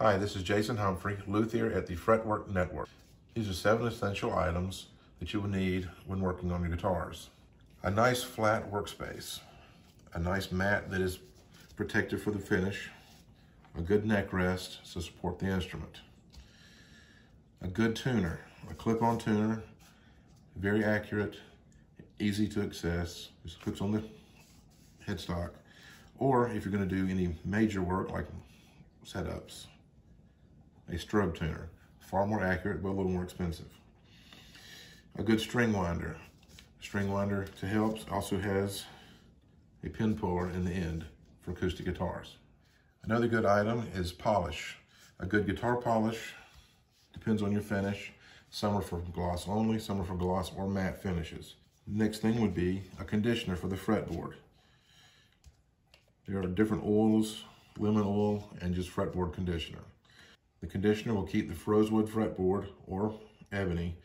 Hi, this is Jason Humphrey, luthier at the FretWork Network. These are 7 essential items that you will need when working on your guitars. A nice flat workspace, a nice mat that is protective for the finish, a good neck rest to support the instrument, a good tuner, a clip-on tuner, very accurate, easy to access, just hooks on the headstock, or if you're going to do any major work like setups, a strobe tuner, far more accurate but a little more expensive. A good string winder. String winder to help also has a pin puller in the end for acoustic guitars. Another good item is polish. A good guitar polish depends on your finish. Some are for gloss only, some are for gloss or matte finishes. Next thing would be a conditioner for the fretboard. There are different oils, lemon oil and just fretboard conditioner. The conditioner will keep the rosewood fretboard or ebony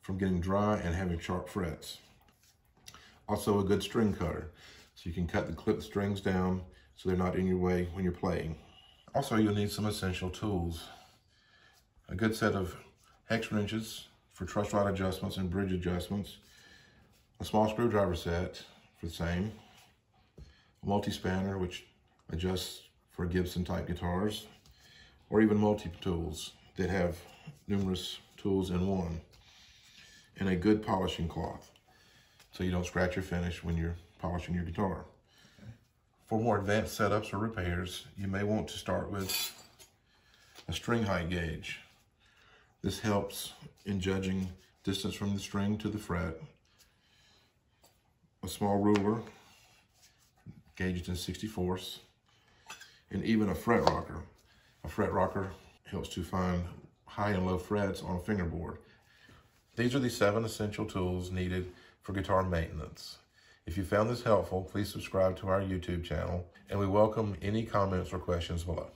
from getting dry and having sharp frets. Also a good string cutter, so you can cut the clipped strings down so they're not in your way when you're playing. Also you'll need some essential tools. A good set of hex wrenches for truss rod adjustments and bridge adjustments. A small screwdriver set for the same. A multi-spanner which adjusts for Gibson type guitars, or even multi-tools that have numerous tools in one. And a good polishing cloth so you don't scratch your finish when you're polishing your guitar. For more advanced setups or repairs, you may want to start with a string height gauge. This helps in judging distance from the string to the fret. A small ruler, gauged in 64ths, and even a fret rocker. A fret rocker helps to find high and low frets on a fingerboard. These are the 7 essential tools needed for guitar maintenance. If you found this helpful, please subscribe to our YouTube channel, and we welcome any comments or questions below.